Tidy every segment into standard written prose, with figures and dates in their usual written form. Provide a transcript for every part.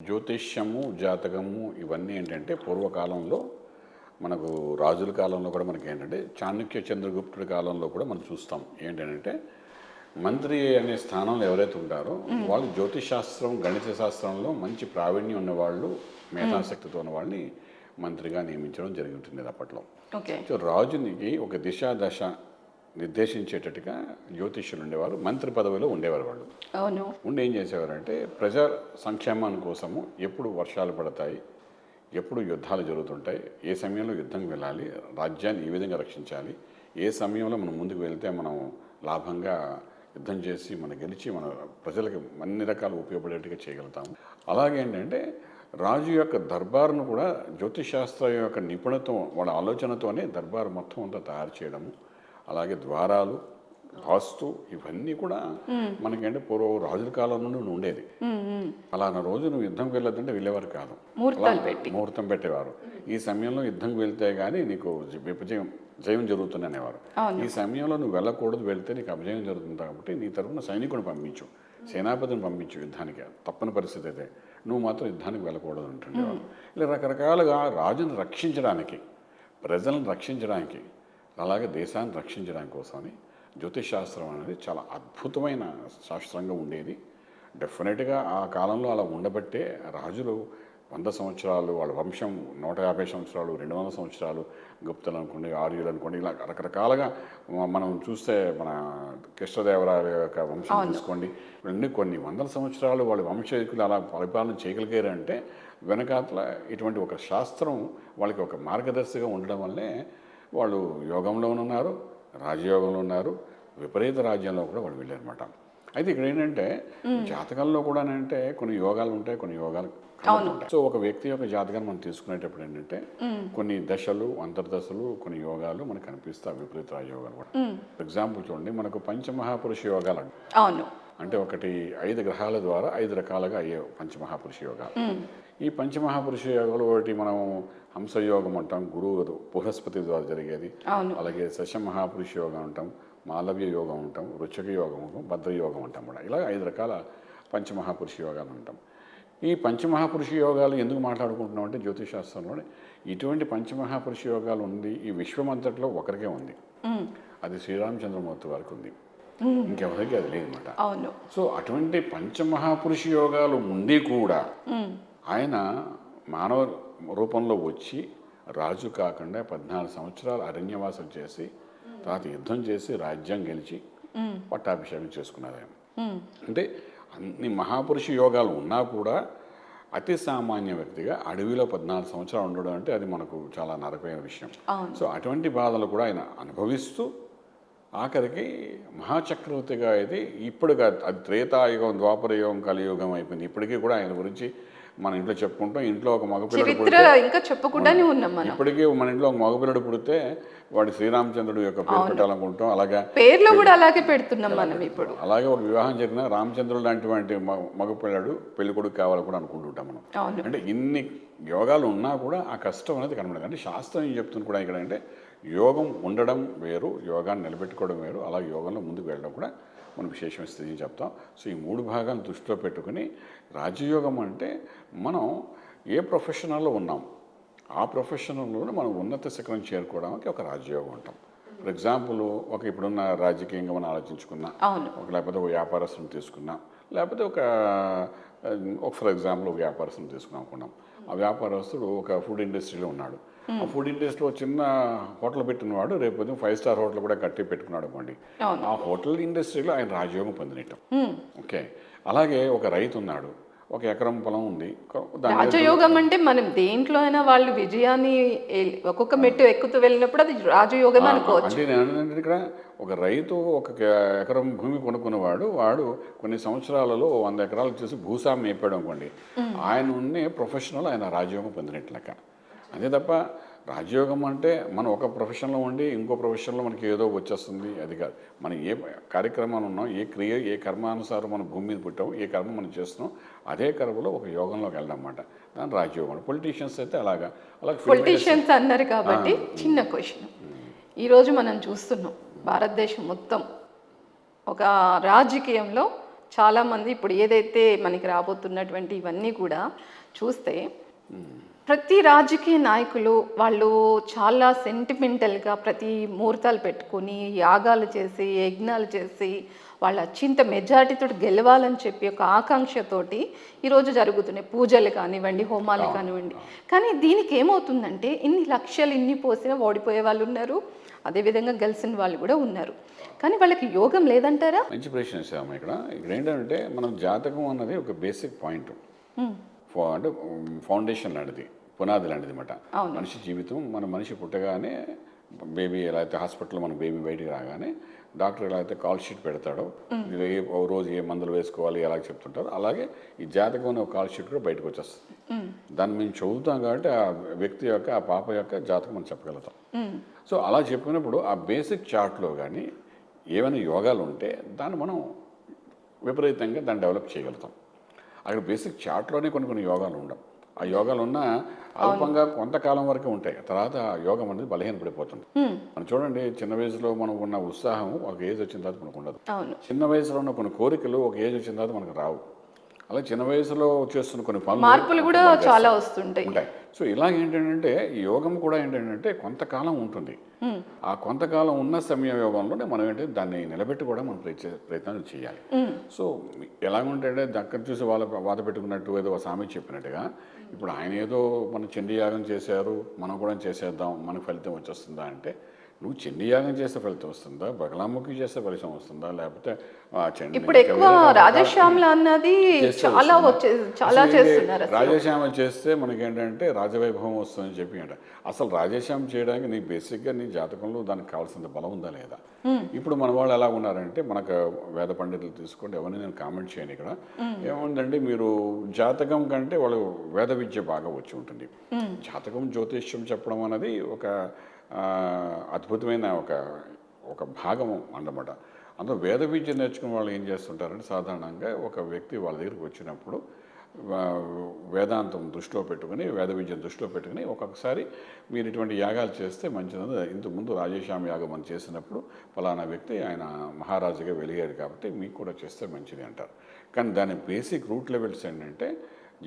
జ్యోతిష్యము, జాతకము ఇవన్నీ ఏంటంటే పూర్వకాలంలో మనకు రాజుల కాలంలో కూడా మనకి ఏంటంటే చాణక్య చంద్రగుప్తుడి కాలంలో కూడా మనం చూస్తాం. ఏంటంటే మంత్రి అనే స్థానంలో ఎవరైతే ఉంటారో వాళ్ళు జ్యోతిష్ శాస్త్రం, గణిత శాస్త్రంలో మంచి ప్రావీణ్యం ఉన్నవాళ్ళు, మేధాశక్తితో ఉన్న వాళ్ళని మంత్రిగా నియమించడం జరుగుతుంది అప్పట్లో. సో రాజునికి ఒక దిశ దశ నిర్దేశించేటట్టుగా జ్యోతిష్యులు ఉండేవారు, మంత్రి పదవిలో ఉండేవారు. వాళ్ళు అవును ఉండి ఏం చేసేవారంటే ప్రజా సంక్షేమాని కోసము ఎప్పుడు వర్షాలు పడతాయి, ఎప్పుడు యుద్ధాలు జరుగుతుంటాయి, ఏ సమయంలో యుద్ధం వెళ్ళాలి, రాజ్యాన్ని ఏ విధంగా రక్షించాలి, ఏ సమయంలో మనం ముందుకు వెళ్తే మనం లాభంగా యుద్ధం చేసి మనం గెలిచి మన ప్రజలకు అన్ని రకాలు ఉపయోగపడేట్టుగా చేయగలుగుతాము. అలాగే ఏంటంటే రాజు యొక్క దర్బార్ను కూడా జ్యోతిష్ శాస్త్రం యొక్క నిపుణత్వం, వాళ్ళ ఆలోచనతోనే దర్బార్ మొత్తం అంతా తయారు చేయడము, అలాగే ద్వారాలు, వాస్తు ఇవన్నీ కూడా మనకంటే పూర్వ రాజుల కాలం నుండి ఉండేది. అలానా రోజు నువ్వు యుద్ధంకి వెళ్ళొద్దంటే వెళ్ళేవారు కాదు, ముహూర్తం పెట్టేవారు. ఈ సమయంలో యుద్ధంకి వెళ్తే కానీ నీకు జయం జరుగుతుంది అనేవారు. ఈ సమయంలో నువ్వు వెళ్ళకూడదు, వెళ్తే నీకు అపజయం జరుగుతుంది కాబట్టి నీ తరఫున సైనికుని పంపించు, సేనాపతిని పంపించు యుద్ధానికి, తప్పని పరిస్థితి అయితే నువ్వు మాత్రం యుద్ధానికి వెళ్ళకూడదు అంటుండేవారు. ఇలా రకరకాలుగా రాజును రక్షించడానికి, ప్రజలను రక్షించడానికి, అలాగే దేశాన్ని రక్షించడానికి కోసమని జ్యోతిష్ శాస్త్రం అనేది చాలా అద్భుతమైన శాస్త్రంగా ఉండేది. డెఫినెట్గా ఆ కాలంలో అలా ఉండబట్టే రాజులు 100 సంవత్సరాలు, వాళ్ళ వంశం 150 సంవత్సరాలు, 200 సంవత్సరాలు, గుప్తులు అనుకోండి, ఆర్యులు అనుకోండి, ఇలా రకరకాలుగా మనం చూస్తే మన కృష్ణదేవరాయ యొక్క వంశం తీసుకోండి, కొన్ని వందల సంవత్సరాలు వాళ్ళ వంశీకులు అలా పరిపాలన చేయగలిగారంటే వెనకాతల ఇటువంటి ఒక శాస్త్రం వాళ్ళకి ఒక మార్గదర్శిగా ఉండడం వల్లే వాళ్ళు యోగంలో ఉన్నారు, రాజయోగంలో ఉన్నారు, విపరీత రాజ్యంలో కూడా వాళ్ళు వెళ్ళారన్నమాట. అయితే ఇక్కడ ఏంటంటే జాతకాల్లో కూడా అంటే కొన్ని యోగాలు ఉంటాయి, కొన్ని యోగాలు ఉంటాయి. సో ఒక వ్యక్తి యొక్క జాతకాన్ని మనం తీసుకునేటప్పుడు ఏంటంటే కొన్ని దశలు, అంతర్దశలు, కొన్ని యోగాలు మనకు కనిపిస్తాయి, విపరీత రాజయోగాలు కూడా. ఫర్ ఎగ్జాంపుల్ చూడండి, మనకు పంచమహాపురుష యోగాలు అంటే ఒకటి 5 గ్రహాల ద్వారా 5 రకాలుగా అయ్యే పంచమహాపురుష యోగాలు. ఈ పంచమహాపురుష యోగాలు ఒకటి మనం హంసయోగం అంటాం, గురువు బృహస్పతి ద్వారా జరిగేది. అలాగే శశమహాపురుష యోగం అంటాం, మాలవ్య యోగం అంటాం, రుచక యోగం అంటాం, భద్రయోగం అంటాం కూడా. ఇలా 5 రకాల పంచమహాపురుష యోగాలు అంటాం. ఈ పంచమహాపురుష యోగాలు ఎందుకు మాట్లాడుకుంటున్నాం అంటే జ్యోతిష్ శాస్త్రంలో ఇటువంటి పంచమహాపురుష యోగాలు ఉంది ఈ విశ్వమంతట్లో ఒకరికే ఉంది, అది శ్రీరామచంద్రమూర్తి వారికి ఉంది, ఇంకెవరికి అది లేదన్నమాట. సో అటువంటి పంచమహాపురుష యోగాలు ఉండి కూడా ఆయన మానవ రూపంలో వచ్చి రాజు కాకుండా 14 సంవత్సరాలు అరణ్యవాసం చేసి తర్వాత యుద్ధం చేసి రాజ్యం గెలిచి పట్టాభిషేకం చేసుకున్నారు ఆయన. అంటే అన్ని మహాపురుష యోగాలు ఉన్నా కూడా అతి సామాన్య వ్యక్తిగా అడవిలో 14 సంవత్సరాలు ఉండడం అంటే అది మనకు చాలా నరకమైన విషయం. సో అటువంటి బాధలు కూడా ఆయన అనుభవిస్తూ ఆఖరికి మహాచక్రవర్తిగా అయితే ఇప్పుడుగా అది త్రేతాయుగం, ద్వాపరయుగం, కలియుగం అయిపోయింది. ఇప్పటికీ కూడా ఆయన గురించి మన ఇంట్లో చెప్పుకుంటాం. ఇంట్లో ఒక మగపిల్లడు పుడితే ఇంకా చెప్పుకుంటానే ఉన్నాం మనం. ఇప్పటికీ మన ఇంట్లో ఒక మగపిల్లడు పుడితే వాడి శ్రీరామచంద్రుడు యొక్క పేరు పెట్టాలనుకుంటాం. అలాగే పేర్లో కూడా అలాగే పెడుతున్నాం మనం ఇప్పుడు. అలాగే ఒక వివాహం జరిగిన రామచంద్రుడు లాంటి మగపిల్లడు పెళ్లి కొడుకు కావాలని కూడా అనుకుంటుంటాం మనం. అంటే ఇన్ని యోగాలు ఉన్నా కూడా ఆ కష్టం అనేది కనబడదు. అంటే శాస్త్రం ఏం చెప్తుంది కూడా ఇక్కడ అంటే యోగం ఉండడం వేరు, యోగాన్ని నిలబెట్టుకోవడం వేరు, అలాగే యోగంలో ముందుకు వెళ్ళడం కూడా మనం విశేషమైన స్థితి చెప్తాం. సో ఈ 3 భాగాలను దృష్టిలో పెట్టుకుని రాజయోగం అంటే మనం ఏ ప్రొఫెషనల్లో ఉన్నాం ఆ ప్రొఫెషనల్లోనే మనం ఉన్నత శిఖరం చేరుకోవడానికి ఒక రాజయోగం ఉంటాం. ఫర్ ఎగ్జాంపుల్ ఒక ఇప్పుడున్న రాజకీయంగా మనం ఆలోచించుకున్నా, లేకపోతే ఒక వ్యాపారస్తుని తీసుకున్నా, లేకపోతే ఒక ఫర్ ఎగ్జాంపుల్ ఒక వ్యాపారస్తుని తీసుకున్నాం అనుకున్నాం. ఆ వ్యాపారస్తుడు ఒక ఫుడ్ ఇండస్ట్రీలో ఉన్నాడు. ఆ ఫుడ్ ఇండస్ట్రీలో చిన్న హోటల్ పెట్టినవాడు రేపు 5 స్టార్ హోటల్ కూడా కట్టి పెట్టుకున్నాడు అనుకోండి, ఆ హోటల్ ఇండస్ట్రీలో ఆయన రాజయోగం పొందినట్టు. ఓకే, అలాగే ఒక రైతు ఉన్నాడు, 1 ఎకరం పొలం ఉంది. రాజయోగం అంటే మనం దేంట్లో అయినా వాళ్ళు విజయాన్ని ఒక్కొక్క మెట్టు ఎక్కుతూ వెళ్ళినప్పుడు అది రాజయోగం అనుకోవచ్చు. అంటే నేను ఇక్కడ ఒక రైతు 1 ఎకరం భూమి కొనుక్కున్నవాడు, వాడు కొన్ని సంవత్సరాలలో 100 ఎకరాలు చేసి భూస్వామి అయిపోయాడు అనుకోండి, ఆయన ఉండే ప్రొఫెషనల్ ఆయన రాజయోగం పొందినట్లు లెక్క. అంతే తప్ప రాజయోగం అంటే మనం ఒక ప్రొఫెషన్లో ఉండి ఇంకో ప్రొఫెషన్లో మనకి ఏదో వచ్చేస్తుంది అది కాదు. మనం ఏ కార్యక్రమాలు ఉన్నాం, ఏ క్రియ, ఏ కర్మానుసారం మనం భూమి మీద పుట్టాం, ఏ కర్మ మనం చేస్తున్నాం, అదే కర్మలో ఒక యోగంలోకి వెళ్ళడం అన్నమాట. దాని రాజయోగం. పొలిటీషియన్స్ అయితే అలాగే పొలిటీషియన్స్ అన్నారు కాబట్టి చిన్న క్వశ్చన్. ఈరోజు మనం చూస్తున్నాం భారతదేశం మొత్తం ఒక రాజకీయంలో చాలామంది ఇప్పుడు ఏదైతే మనకి రాబోతున్నటువంటి ఇవన్నీ కూడా చూస్తే ప్రతి రాజకీయ నాయకులు వాళ్ళు చాలా సెంటిమెంటల్గా ప్రతి ముహూర్తాలు పెట్టుకొని యాగాలు చేసి యజ్ఞాలు చేసి వాళ్ళ అత్యంత మెజారిటీతో గెలవాలని చెప్పి ఒక ఆకాంక్షతోటి ఈరోజు జరుగుతున్నాయి పూజలు కానివ్వండి హోమాలు కానివ్వండి. కానీ దీనికి ఏమవుతుందంటే ఇన్ని లక్షలు ఇన్ని పోసినా ఓడిపోయే వాళ్ళు ఉన్నారు, అదేవిధంగా గెలిచిన వాళ్ళు కూడా ఉన్నారు. కానీ వాళ్ళకి యోగం లేదంటారా? మంచి ప్రశ్న వేసాము ఇక్కడ ఏంటంటే మనం జాతకం అన్నది ఒక బేసిక్ పాయింట్, అంటే ఫౌండేషన్ లాంటిది, పునాది లాంటిది అనమాట. మనిషి జీవితం, మనిషి పుట్టగానే బేబీ ఎలా అయితే హాస్పిటల్లో మన బేబీ బయటికి రాగానే డాక్టర్ ఎలా అయితే కాల్ షీట్ పెడతాడో, ఓ రోజు ఏ మందులు వేసుకోవాలి ఎలా చెప్తుంటారో, అలాగే ఈ జాతకం అనే ఒక కాల్ షీట్ కూడా బయటకు వచ్చేస్తుంది. దాన్ని మేము చదువుతాం కాబట్టి ఆ వ్యక్తి యొక్క ఆ పాప యొక్క జాతకం మనం చెప్పగలుగుతాం. సో అలా చెప్పినప్పుడు ఆ బేసిక్ చార్ట్లో కానీ ఏమైనా యోగాలు ఉంటే దాన్ని మనం విపరీతంగా దాన్ని డెవలప్ చేయగలుగుతాం. అక్కడ బేసిక్ చార్ట్లోనే కొన్ని యోగాలు ఉండవు. ఆ యోగాలు ఉన్న అల్పంగా కొంతకాలం వరకే ఉంటాయి, తర్వాత ఆ యోగం అనేది బలహీనపడిపోతుంది. మనం చూడండి, చిన్న వయసులో మనకు ఉన్న ఉత్సాహం ఒక ఏజ్ వచ్చిన తర్వాత మనకు ఉండదు. చిన్న వయసులో ఉన్న కొన్ని కోరికలు ఒక ఏజ్ వచ్చిన తర్వాత మనకు రావు. అలా చిన్న వయసులో చేస్తున్న కొన్ని మార్పులు కూడా చాలా వస్తుంటాయి. సో ఇలాగేంటంటే ఈ యోగం కూడా ఏంటంటే కొంతకాలం ఉంటుంది. ఆ కొంతకాలం ఉన్న సమయ యోగంలోనే మనం ఏంటంటే దాన్ని నిలబెట్టి కూడా మనం ప్రయత్నం చేయాలి. సో ఎలాగుంటే దగ్గర చూసి బాధ పెట్టుకున్నట్టు ఏదో సామెత చెప్పినట్టుగా ఇప్పుడు ఆయన ఏదో మన చండీ యాగం చేశారు, మనం కూడా చేసేద్దాం మనకు ఫలితం వచ్చేస్తుందా అంటే, నువ్వు చండీ యాగం చేస్తే ఫలితం వస్తుందా, బగలాముఖి చేస్తే ఫలితం వస్తుందా, లేకపోతే ఇప్పుడు ఎక్కువ రాజశ్యామల అన్నది చాలా చేస్తున్నారు. రాజశ్యామ చేస్తే మనకేంటంటే రాజవైభవం వస్తుందని చెప్పి అంట. అసలు రాజశ్యామ చేయడానికి నీ బేసిక్గా నీ జాతకంలో దానికి కావాల్సిన బలం ఉందా లేదా? ఇప్పుడు మన వాళ్ళు ఎలా ఉన్నారంటే, మనకు వేద పండితులు తీసుకోండి, ఎవరిని నేను కామెంట్ చేయను ఇక్కడ. ఏముందంటే, మీరు జాతకం కంటే వాళ్ళు వేద విద్య బాగా వచ్చి ఉంటుంది. జాతకం జ్యోతిష్యం చెప్పడం అనేది ఒక అద్భుతమైన ఒక భాగం అన్నమాట. అందులో వేద విద్య నేర్చుకున్న వాళ్ళు ఏం చేస్తుంటారంటే, సాధారణంగా ఒక వ్యక్తి వాళ్ళ దగ్గరికి వచ్చినప్పుడు వేదాంతం దృష్టిలో పెట్టుకుని, వేద విద్యను దృష్టిలో పెట్టుకుని, ఒక్కొక్కసారి మీరు ఇటువంటి యాగాలు చేస్తే మంచిదని, ఇంతకుముందు రాజశ్యామ యాగం అని చేసినప్పుడు ఫలానా వ్యక్తి ఆయన మహారాజుగా వెలిగాడు కాబట్టి మీకు కూడా చేస్తే మంచిది అంటారు. కానీ దాని బేసిక్ రూట్ లెవెల్స్ ఏంటంటే,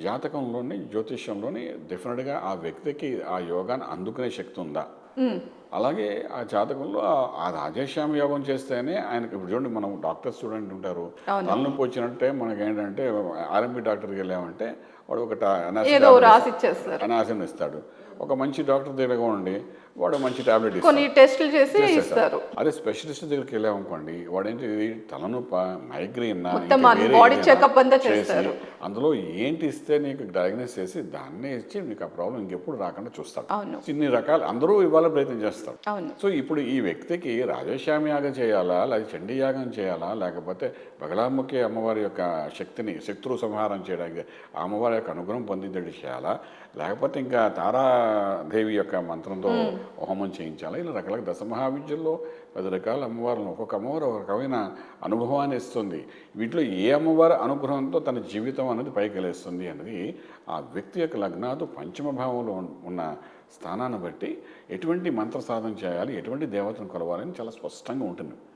జాతకంలోని జ్యోతిష్యంలోని డెఫినెట్గా ఆ వ్యక్తికి ఆ యోగాన్ని అందుకునే శక్తి ఉందా, అలాగే ఆ జాతకంలో ఆ రాజశ్యామ యోగం చేస్తేనే ఆయనకి. ఇప్పుడు చూడండి, మనం డాక్టర్ స్టూడెంట్ ఉంటారు, తలనొప్పి వచ్చినట్టే మనకి ఏంటంటే ఆర్ఎంపీ డాక్టర్కి వెళ్ళామంటే వాడు ఒక అనాసిన్ ఇస్తాడు. ఒక మంచి డాక్టర్ దగ్గరగా ఉండి వాడు మంచి టాబ్లెట్ కొన్ని టెస్టులు చేసి ఇస్తారు. అదే స్పెషలిస్ట్ దగ్గరికి వెళ్ళామనుకోండి, వాడేంటి తలనొప్పి, మైగ్రేన్ చేసి అందులో ఏంటి ఇస్తే నీకు డయాగ్నోస్ చేసి దాన్నే ఇచ్చి నీకు ఆ ప్రాబ్లం ఇంకెప్పుడు రాకుండా చూస్తాడు. ఇన్ని రకాలు అందరూ ఇవాళ ప్రయత్నం చేస్తారు. సో ఇప్పుడు ఈ వ్యక్తికి రాజశ్యామ యాగం చేయాలా, లేకపోతే చండీ యాగం చేయాలా, లేకపోతే బగలాముఖి అమ్మవారి యొక్క శత్రు సంహారం చేయడానికి అమ్మవారి యొక్క అనుగ్రహం పొందిందడి చేయాలా, లేకపోతే ఇంకా తారాదేవి యొక్క మంత్రంతో హోమం చేయించాలి, ఇలా రకరకాల దశమహావిద్యల్లో 10 రకాల అమ్మవారులను, ఒక్కొక్క అమ్మవారు ఒక రకమైన అనుభవాన్ని ఇస్తుంది. వీటిలో ఏ అమ్మవారి అనుగ్రహంతో తన జీవితం అనేది పైకి వెళ్ళేస్తుంది అనేది ఆ వ్యక్తి యొక్క లగ్నాదు పంచమ భావంలో ఉన్న స్థానాన్ని బట్టి ఎటువంటి మంత్ర సాధన చేయాలి, ఎటువంటి దేవతను కొలవాలని చాలా స్పష్టంగా ఉంటుంది.